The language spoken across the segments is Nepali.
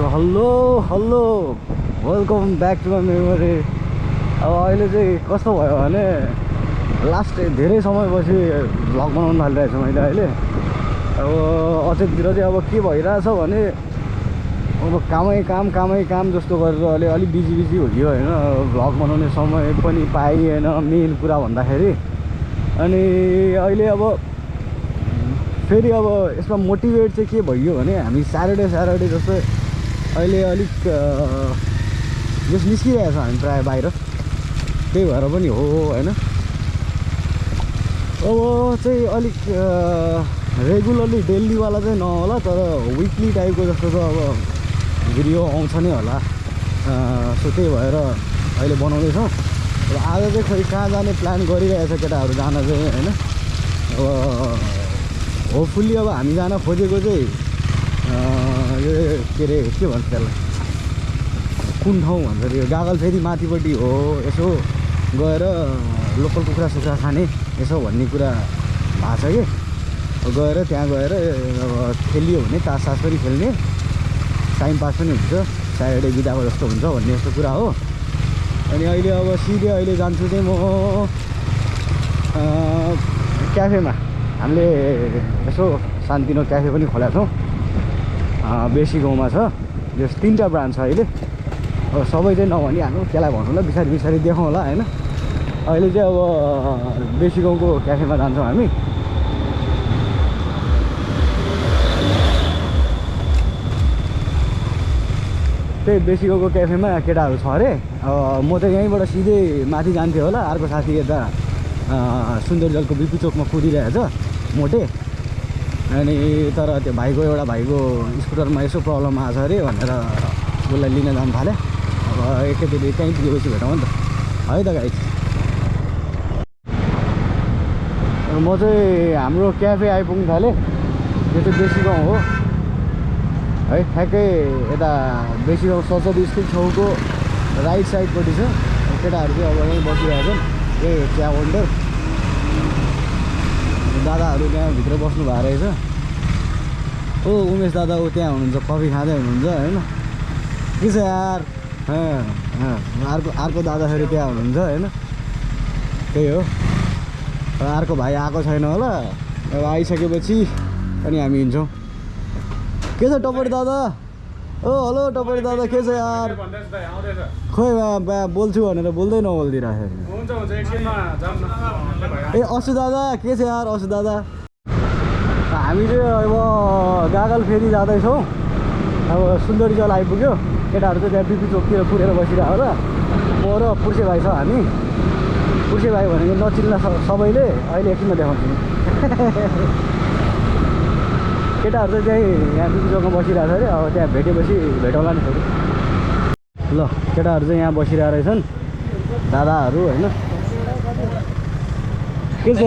So hello welcome back to my memory. अब अहिले चाहिँ कस्तो भयो भने लास्ट धेरै समयपछि भ्लग बनाउनु थालिरहेको छु मैले अहिले। अब अचेलतिर चाहिँ अब के भइरहेछ भने अब कामै काम जस्तो गरेर अलि बिजी हुन्थ्यो होइन, भ्लग बनाउने समय पनि पाइएन मेन कुरा भन्दाखेरि। अनि अहिले अब फेरि अब यसमा मोटिभेट चाहिँ के भइयो भने हामी स्याटरडे जस्तो अहिले अलिक जस निस्किरहेको छ हामी प्रायः बाहिर, त्यही भएर पनि हो होइन। अब चाहिँ अलिक रेगुलरली डेलीवाला चाहिँ नहोला, तर विकली टाइपको जस्तो त अब भिडियो आउँछ नै होला। सो त्यही भएर अहिले बनाउँदैछौँ। अब आज चाहिँ खोइ कहाँ जाने प्लान गरिरहेछ केटाहरू जान चाहिँ होइन। अब होपफुल्ली अब हामी जान खोजेको चाहिँ यो के अरे के भन्छ त्यसलाई, कुन ठाउँ भन्छ यो गागल फेरि माथिपट्टि हो, यसो गएर लोकल कुखुरा सुखुरा खाने यसो भन्ने कुरा भएको छ कि। गएर त्यहाँ गएर अब खेलियो भने तास पनि खेल्ने, टाइम पास पनि हुन्छ, स्याटरडे बिदाको जस्तो हुन्छ भन्ने जस्तो कुरा हो। अनि अहिले अब सिधै अहिले जान्छु चाहिँ म क्याफेमा। हामीले यसो सानतिनो क्याफे पनि खोलेको छौँ, बेसी गाउँमा छ। जस 3टा ब्रान्च छ अहिले। अब सबै चाहिँ नभनिहाल्नु, त्यसलाई भन्नु ल, बिस्तारै देखाउँ होला होइन। अहिले चाहिँ अब बेसी गाउँको क्याफेमा जान्छौँ हामी। त्यही बेसी गाउँको क्याफेमा केटाहरू छ अरे। म त यहीँबाट सिधै माथि जान्थेँ होला, अर्को साथी यता सुन्दरजलको बिपी चोकमा कुदिरहेछ मोटे। अनि तर त्यो एउटा भाइको स्कुटरमा यसो प्रब्लम आएको छ अरे भनेर उसलाई लिन जानु थाल्यो। अब एकैचोटि कहीँ पुगेपछि भेटौँ नि त है त गाइस। म चाहिँ हाम्रो क्याफे आइपुग्नु थालेँ। यो चाहिँ बेसी गाउँ हो है, ठ्याक्कै यता बेसी गाउँ सरस्वती स्कुल छेउको राइट साइडपट्टि छ। केटाहरू चाहिँ अब यहीँ बसिरहेको छन्, यही चिया होल्डर दादाहरू त्यहाँ भित्र बस्नु भएको रहेछ। ओ उमेश दादा ऊ त्यहाँ हुनुहुन्छ, कफी खाँदै हुनुहुन्छ होइन। के छ यार, अर्को दादाहरू त्यहाँ हुनुहुन्छ होइन। त्यही हो, अर्को भाइ आएको छैन होला। अब आइसकेपछि अनि हामी हिँड्छौँ। के छ टपरी दादा? ओ हेलो टपरी दादा, के छ यार? खोइ बोल्छु भनेर बोल्दै नबोलिदिरहेको। ए असु दादा, के छ यार असु दादा? हामी चाहिँ अब गागल फेरि जाँदैछौँ। अब सुन्दरीजल आइपुग्यो। केटाहरू चाहिँ त्यहाँ बिपी चोकतिर पुगेर बसिरहेको होला। म र पुर्से भाइ छ हामी। पुर्से भाइ भनेको नचिन्ला सबैले, अहिले एकछिनमा देखाउँछु। केटाहरू चाहिँ त्यहीँ यहाँ बिपी चोकमा बसिरहेको छ अरे। अब त्यहाँ भेटेपछि भेटौँला नि फेरि। ल केटाहरू चाहिँ यहाँ बसिरहेको रहेछन्, दादाहरू होइन। के छ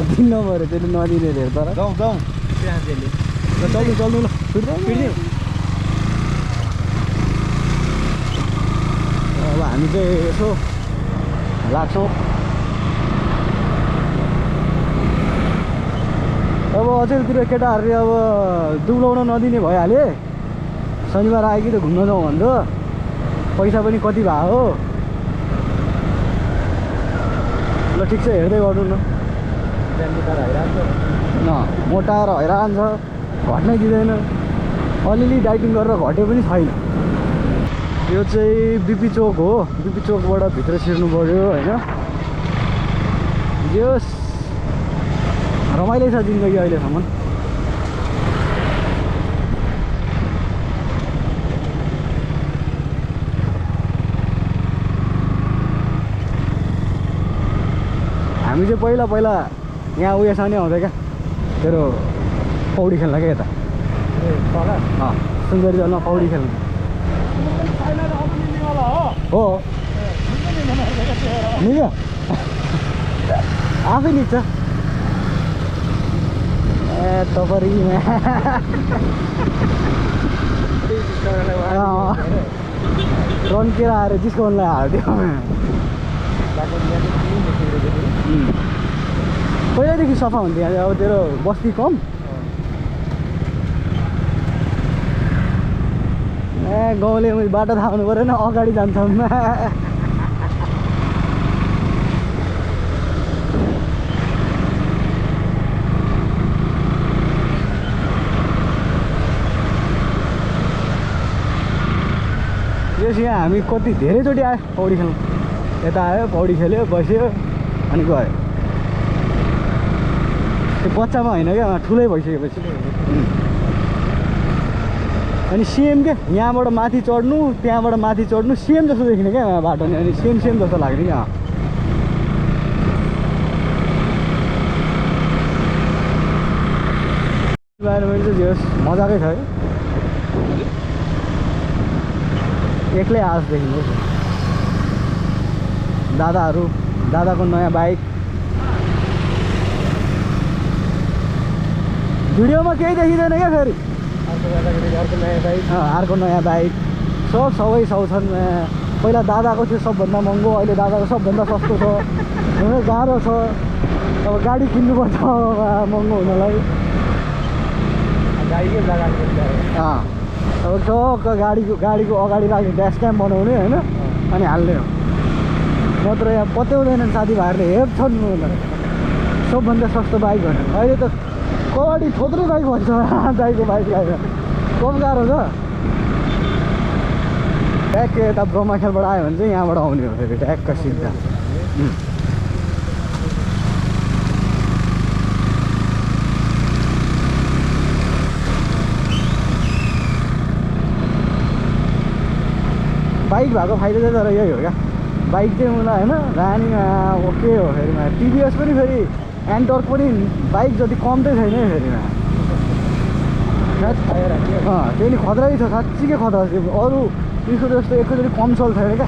दिन नभएर त्यसले नदिने रे। तर चल्नु ल अब हामी चाहिँ यसो लाग्छौँ। अब अचेलतिर केटाहरूले अब दुब्लाउन नदिने भइहाल्यो। शनिबार आयो कि त घुम्न जाउँ भन्छ, पैसा पनि कति भयो हो। ल ठिक छ, हेर्दै गर्नु न। मोटाएर हैरान छ, घट्नै दिँदैन। अलिअलि डाइटिङ गरेर घटे पनि छैन। यो चाहिँ बिपी चोक हो। बिपी चोकबाट भित्र छिर्नु पऱ्यो होइन। जस रमाइलो छ जिन्दगी अहिलेसम्म। हामी चाहिँ पहिला यहाँ उयोसँग नि आउँछ क्या, तेरो पौडी खेल्न क्या यता सुन्दरीजलमा पौडी खेल्नु हो। निक्यो आफै निक्छ। ए टपरीमा रन्केर आएर जिस्काउनलाई हाल्थ्यो। पहिल्यैदेखि सफा हुन्थ्यो यहाँ अब तेरो बस्ती कम ए गाउँले बाटो थाहा हुनु पऱ्यो नि अगाडि जान्छौँ यस यहाँ हामी कति धेरैचोटि आयो पौडी खेल्नु यता आयो पौडी खेल्यो बस्यो अनि गयो त्यो बच्चामा होइन क्या ठुलै भइसकेपछि अनि सेम क्या यहाँबाट माथि चढ्नु त्यहाँबाट माथि चढ्नु सेम जस्तो देखिने क्या बाटो नि अनि सेम जस्तो लाग्ने क्या इन्भाइरोमेन्ट चाहिँ जे होस् मजाकै छ है एक्लै आवाज देखिन्छ दादाको नयाँ बाइक भिडियोमा केही देखिँदैन क्या फेरि अर्को नयाँ बाइक सबै छन् पहिला दादाको थियो सबभन्दा महँगो अहिले दादाको सबभन्दा सस्तो छ गाह्रो छ अब गाडी किन्नुपर्छ महँगो हुनलाई अब टक्क गाडीको अगाडि लाग्ने ड्यास क्याम्प बनाउने होइन अनि हाल्ने हो नत्र यहाँ पत्याउँदैनन् साथीभाइहरूले हेप्छन् सबभन्दा सस्तो बाइक भनेर अहिले त कबाडी थोत्रै बाइक भन्छ दाइको बाइकलाई कम गाह्रो छ ट्याक्क यता ब्रह्माखेलबाट आयो भने चाहिँ यहाँबाट आउने हो फेरि ट्याक्क सिधा बाइक भएको फाइदा चाहिँ तर यही हो क्या बाइक चाहिँ मलाई होइन रानीमा ओके हो फेरिमा टिभीएस पनि फेरि एन्टर्क पनि बाइक जति कम चाहिँ छैन फेरिमा त्यही खतरै छ साँच्चीकै खतरा छ अरू त्यसको जस्तो एकैचोटि कम चल्छ क्या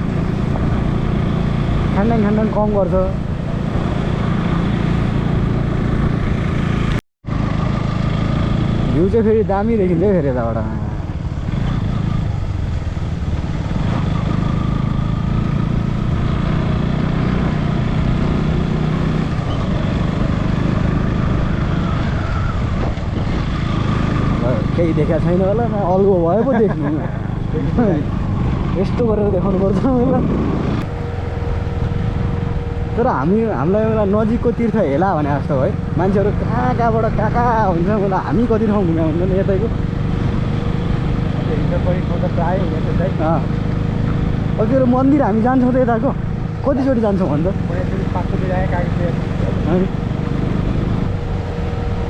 खान्डाङ कम गर्छ भ्यू चाहिँ फेरि दामी देखिन्छ फेरि यताबाट केही देखाएको छैन होला न अल्गो भयो पो देख्नु यस्तो गरेर देखाउनु पर्छ होला तर हामीलाई एउटा नजिकको तीर्थ हेला भने जस्तो है मान्छेहरू कहाँबाट कहाँ हुन्छ होला हामी कति ठाउँ घुम्या हुन्छ नि यतैको अब तेरो मन्दिर हामी जान्छौँ त यताको कतिचोटि जान्छौँ भन्छ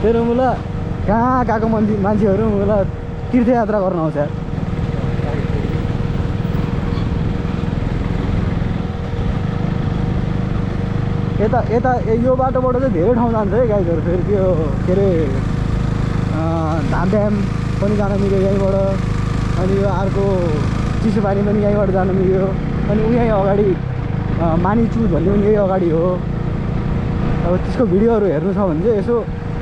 तेरो मुला कहाँ कहाँको मान्छेहरू मलाई तीर्थयात्रा गर्न आउँछ यता यो बाटोबाट चाहिँ धेरै ठाउँ जान्छ है गाइडहरू फेरि त्यो के अरे धामड्याम पनि जान मिल्यो यहीँबाट अनि यो अर्को चिसोपानी पनि यहीँबाट जान मिल्यो अनि यहीँ अगाडि मानिचुर भन्ने पनि यही अगाडि हो अब त्यसको भिडियोहरू हेर्नु छ भने चाहिँ यसो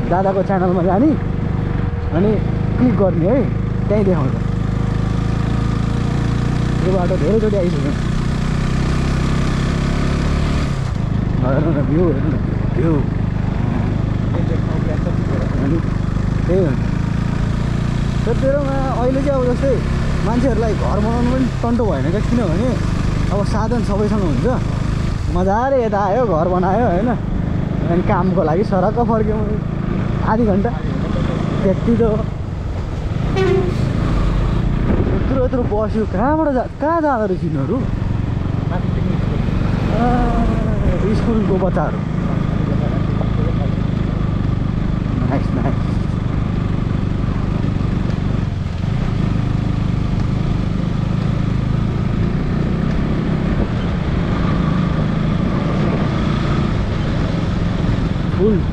दादाको च्यानलमा जाने अनि क्लिक गर्ने है त्यहीँ देखाउँछ यो बाटो धेरैचोटि आइसक्यो हेर्नु न भ्यू हेर्नु न भ्यू अनि त्यही हो तर तेरोमा अहिले चाहिँ अब जस्तै मान्छेहरूलाई घर बनाउनु पनि टन्टो भएन क्या किनभने अब साधन सबैसँग हुन्छ मजाले यता आयो घर बनायो होइन अनि कामको लागि सरक्क फर्क्यो आधी घन्टा त्यति त यत्रो बस्यो कहाँ जाँदो रहेछ यिनीहरू स्कुलको बच्चाहरू नाइस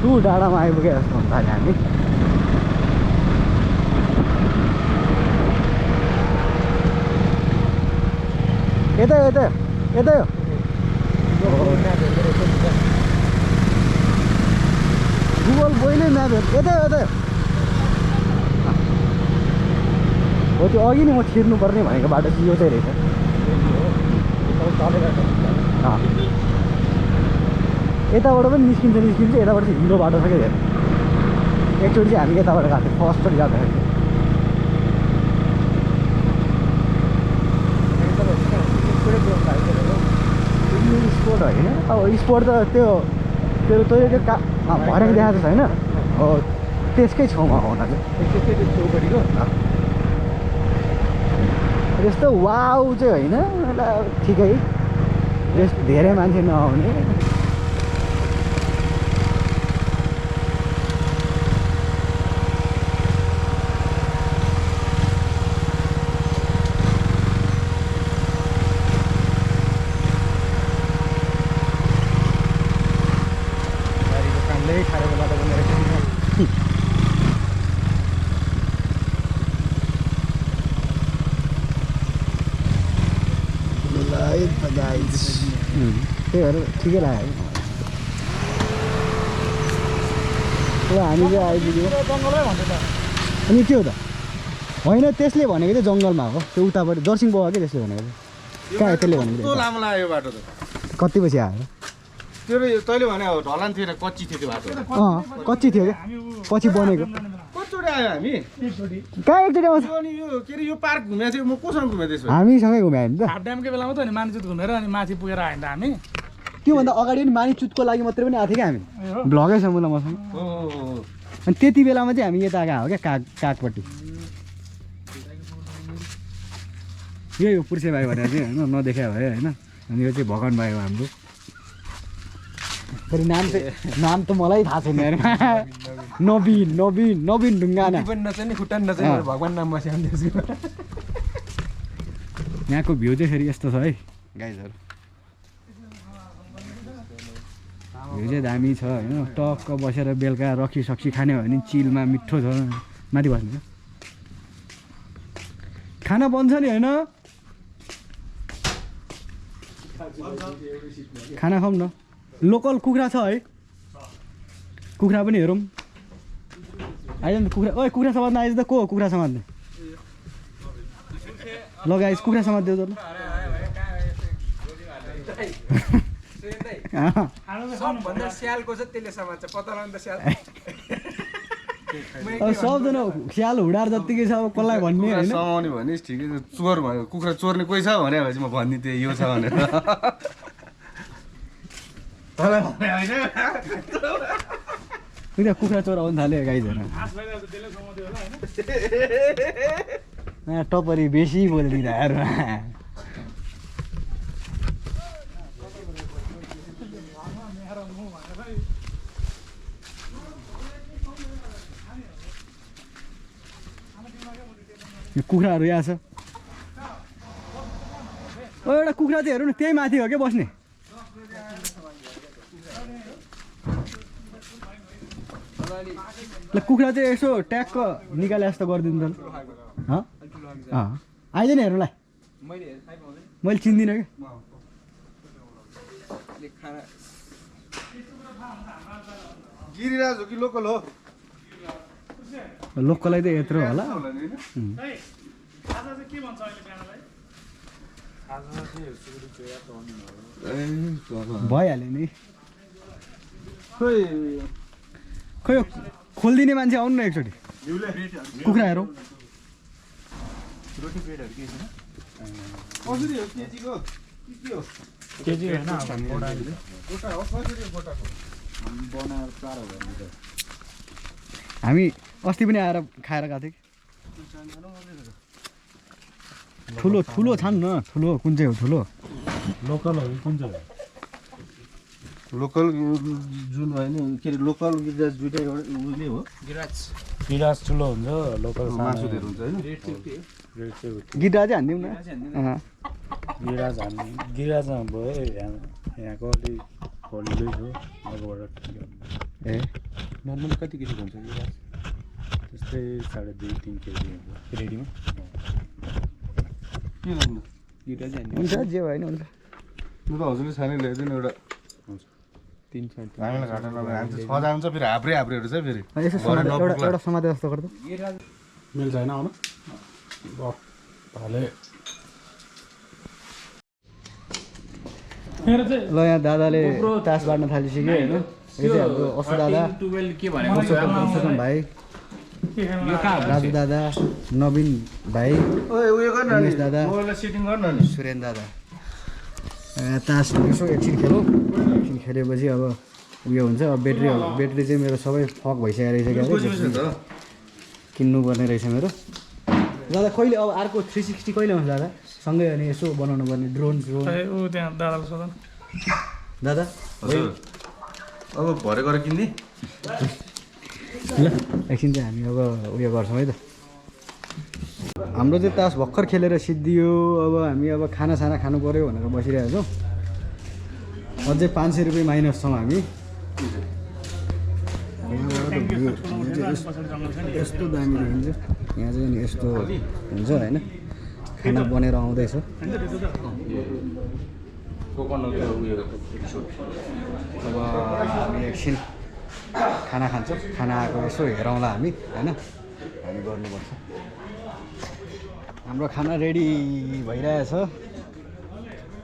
फुल डाँडामा आइपुगे जस्तो हुन्छ अहिले हामी यतै हो गुगल पहिल्यै म्यापहरू यतै हो त्यो अघि नै म छिर्नुपर्ने भनेको बाटो चाहिँ यो चाहिँ रहेछ यताबाट पनि निस्किन्छ यताबाट चाहिँ हिलो बाटो छ क्या धेरै एकचोटि चाहिँ हामी यताबाट गएको थियौँ फर्स्टचोटि जाँदाखेरि स्पोट होइन अब स्पोट त त्यो तैँले त्यो भर्याङ देखाएको छ होइन हो त्यसकै छेउमा हो चाहिँ छेउपट्टिको त्यस्तो वाउ चाहिँ होइन ठिकै धेरै मान्छे नआउने त्यही भएर ठिकै लाग्यो हामी चाहिँ आइपुग्यो अनि त्यो त होइन त्यसले भनेको चाहिँ जङ्गलमा हो त्यो उतापट्टि दर्सिङ बोवा के त्यसले भनेको कहाँ त्यसले भनेको लामो लाग्यो बाटो त कति पछि आयो त्यो तैँले भने ढलान थिएन कच्ची थियो त्यो बाटो कच्ची थियो क्या पछि बनेको कतिचोटि आयो हामी कहाँ एकचोटि आउँछ यो के अरे यो पार्क घुमेको थियो म कोसँग घुमेको त्यसो हामीसँगै घुम्यो नि त ड्यामकै बेलामा त अनि मान्छे घुमेर अनि माथि पुगेर आयो नि त हामी त्योभन्दा अगाडि पनि मानिचुतको लागि मात्रै पनि आएको थियो क्या हामी भ्लगै छ मलाई मसँग अनि त्यति बेलामा चाहिँ हामी यता गएको हो क्या कागपट्टि यो पुर्से भाइ भनेर चाहिँ होइन नदेखा भयो होइन अनि यो चाहिँ भगवान भाइ हो हाम्रो फेरि नाम त मलाई थाहा छैन नवीन ढुङ्गाना भगवान नाम यहाँको भ्यू चाहिँ फेरि यस्तो छ है गाइजहरू भ्यू चाहिँ दामी छ होइन टक्क बसेर बेलुका रक्सी सक्सी खाने हो भने चिलमा मिठो छ माथि बस्नु खाना बन्छ नि होइन खाना खाऊँ न लोकल कुखुरा छ है कुखुरा पनि हेरौँ आइज नि कुखुरा ओइ कुखुरा समात्न आइज त को हो कुखुरा समात्ने ल गाइस कुखुरा समात्देऊ त ल सबभन्दा स्यालको छ त्यसले समात्छ पत्ता लगाउनु त स्याल अब सबजना स्याल हुडार जत्तिकै छ अब कसलाई भन्ने होइन समाउने भनेस् ठिकै छ चोर भयो कुखुरा चोर्ने कोही छ भने भएपछि म भनिदिन्थेँ यो छ भनेर कुखुरा चोर आउनु थाल्यो गाइजहरू टपरी बेसी बोलिदिँदा कुखुराहरू यहाँ छ ओ एउटा कुखुरा चाहिँ हेर्नु न त्यही माथि हो क्या बस्ने ल कुखुरा चाहिँ यसो ट्याक्क निकाले जस्तो गरिदिनु त आइज नि हेर्नुलाई मैले चिन्दिनँ कि गिरिराज हो कि लोकल हो लोकलै त यत्रो होला भइहाल्यो नि खोइ खोलिदिने मान्छे आउनु न एकचोटि कुखुरा हेरौँ केजी होइन हामी अस्ति पनि आएर खाएर गएको थियौँ ठुलो ठुलो छ नि न ठुलो कुन चाहिँ हो ठुलो लोकलहरू कुन चाहिँ लोकल जुन होइन के अरे लोकल गिरिराज दुइटै उसले हो गिराज ठुलो हुन्छ लोकल मासु धेरै हुन्छ होइन गिटा चाहिँ हानिदिउँ न गिराज भयो यहाँको अलिक हल्लै छ अगाबाट ए नर्मल कति केजी हुन्छ गिरिराज त्यस्तै 2.5-3 केजी हुन्छ रेडीमा के गर्नु गिरिराज हुन्छ जे भयो नि हुन्छ म त हजुरले छाने ल्याइदिनु एउटा हुन्छ 3-4 हामीलाई घाटा नभए हामी त 6 जान्छ फेरि हाब्रेहरू छ फेरि यसो एउटा समाते जस्तो गर्दा मिल्छ होइन आउनु भाले ल यहाँ दादाले तास बाँड्न थालिसक्यो होइन यो चाहिँ हाम्रो असु दादा पुरुषोत्तम भाइ राजु दादा नवीन भाइ ओए उयो गर्न नि उमेश दादा मोबाइललाई सेटिङ गर्न नि सुरेन दादा तास यसो एकछिन खेलौँ एकछिन खेलेपछि अब उयो हुन्छ अब ब्याट्री चाहिँ मेरो सबै फक भइसकेको रहेछ क्या किन्नुपर्ने रहेछ मेरो दादा कहिले अब अर्को 360 कहिले आउँछ दादा सँगै अनि यसो बनाउनु पर्ने ड्रोन दादा हजुर अब भरे गएर किन्ने ल एकछिन चाहिँ हामी अब उयो गर्छौँ है त हाम्रो चाहिँ तास भर्खर खेलेर सिद्धियो अब हामी अब खानासाना खानु पऱ्यो भनेर बसिरहेको छौँ अझै 500 रुपियाँ माइनस छौँ हामी यस्तो दामी देखिन्छ यहाँ चाहिँ नि यस्तो हुन्छ होइन खाना बनेर आउँदैछ अब हामी एकछिन खाना खान्छौँ खाना आएको यसो हेरौँला हामी होइन हामी गर्नुपर्छ हाम्रो खाना रेडी भइरहेछ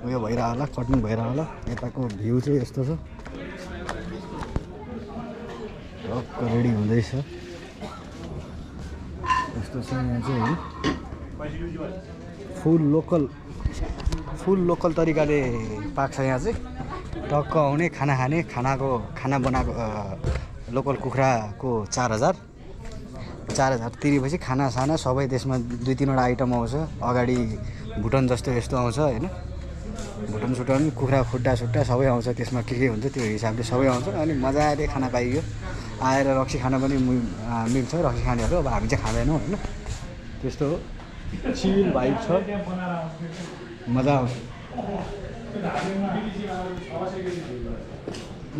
उयो भइरह होला कटिङ भइरह होला यताको भ्यू चाहिँ यस्तो छ टक्क रेडी हुँदैछ यस्तो छ यहाँ चाहिँ फुल लोकल तरिकाले पाक्छ यहाँ चाहिँ टक्क आउने खाना खाने खाना बनाएको लोकल कुखुराको 4000 तिरेपछि खानासाना सबै त्यसमा 2-3वटा आइटम आउँछ अगाडि भुटन जस्तो यस्तो आउँछ होइन भुटन कुखुरा खुट्टा सबै आउँछ त्यसमा के हुन्छ त्यो हिसाबले सबै आउँछ अनि मजाले खाना पाइयो आएर रक्सी खान पनि मिल्छ रक्सी खानेहरू अब हामी चाहिँ खाँदैनौँ होइन त्यस्तो हो चिल भाइब छ मजा आउँछ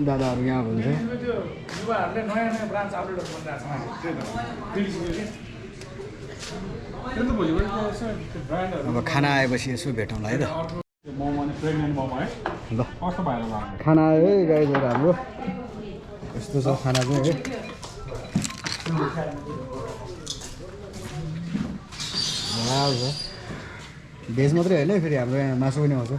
दादाहरू यहाँ हुन्छ अब खाना आएपछि यसो भेटौँला है त ल खाना आयो है गाइजहरू हाम्रो यस्तो छ खाना चाहिँ है आउँछ भेज मात्रै होइन है फेरि हाम्रो यहाँ मासु पनि आउँछ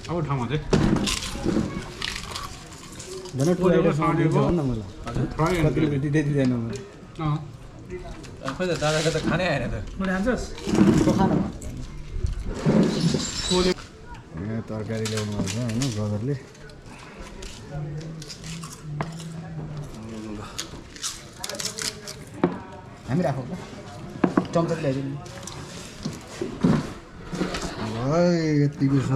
अब ठाउँमा चाहिँ झन् टु आइटम न मलाई कति रुपियाँ दिँदैन मलाई खोइ त दादाको त खानै आएन त यहाँ तरकारी ल्याउनु भएको छ होइन ब्रदरले हामी राखौँ त चम्चा ल्याइदिनु यतिको छ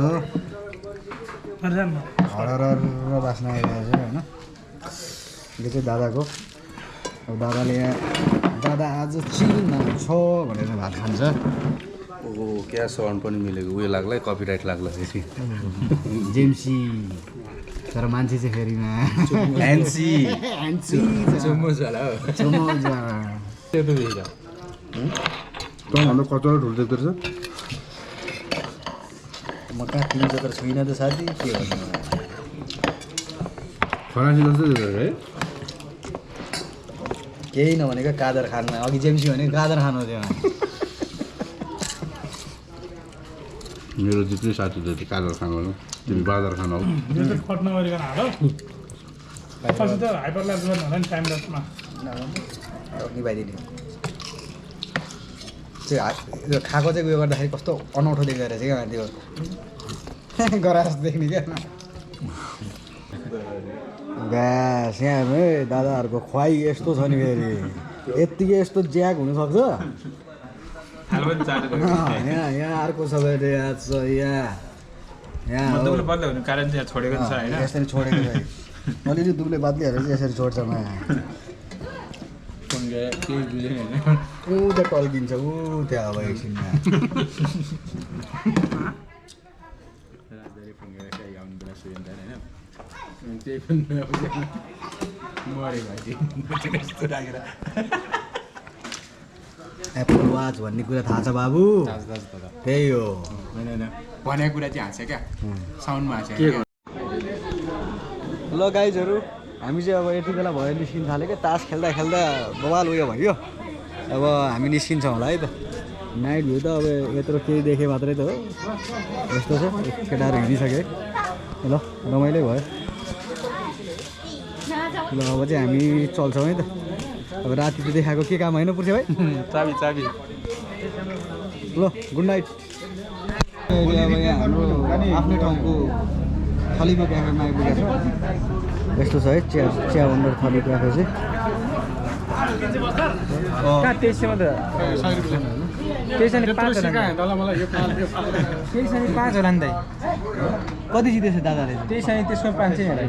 हरर बास्ना आइरहेको छ होइन यो चाहिँ दादाको अब दादाले यहाँ दादा आज चिकन छ भनेर भात खान्छ ओ क्या साउन्ड पनि मिलेको उयो लाग्ला कपिराइट लाग्ला फेरि जेम्सी तर मान्छे चाहिँ फेरिमा फ्यान्सी हाम्रो कचौरा ढुल देख्दो रहेछ म कहाँ किन्छ तर छुइनँ त साथी के भन्नु फरासी जस्तो देख्दो है केही नभनेको कादर खानमा अघि जेम्सी भनेको कादर खानु थियो मेरो जित्रै साथी थियो कादर खानु तिमी बादर खानु हो निभाइदिने त्यो खाएको चाहिँ उयो गर्दाखेरि कस्तो अनौठो देख्दो रहेछ क्या त्यो गरा जस्तो देख्ने क्या ग्यास यहाँ है दादाहरूको खुवाई यस्तो छ नि फेरि यत्तिकै यस्तो ज्याक हुनसक्छ यहाँ अर्को सबैले याद छ यहाँ छोडेको छ होइन यसरी छोडेको छ अलिअलि दुब्ले बादलीहरू चाहिँ यसरी छोड्छ माया ऊ त टल्किन्छ ऊ त्यहाँ अब एकछिनमा एप्पल वाच भन्ने कुरा थाहा छ बाबु त्यही हो भनेको कुरा चाहिँ हाँस्यो क्या साउन्डमा हाँस्यो ल गाइजहरू हामी चाहिँ अब यति बेला भयो निस्किन थाल्यो क्या तास खेल्दा खेल्दा बवाल उयो भयो अब हामी निस्किन्छौँ होला है त नाइट भ्यू त अब यत्रो केही देखेँ मात्रै त हो यस्तो छ केटाहरू हिँडिसक्यो ल रमाइलो भयो ल अब चाहिँ हामी चल्छौँ है त अब राति त देखाएको के काम होइन पुर्छ भाइ चाबी चाबी ल गुड नाइट अहिले अब यहाँ हाम्रो आफ्नै ठाउँको थलीमा क्याफेमा आइपुगेको छ यस्तो छ है चिया अन्डर थली क्याफे चाहिँ त्यसमा त त्यसमा 5 होला नि त कति जितेछ दादाले त्यसमा त्यसमा 500 होला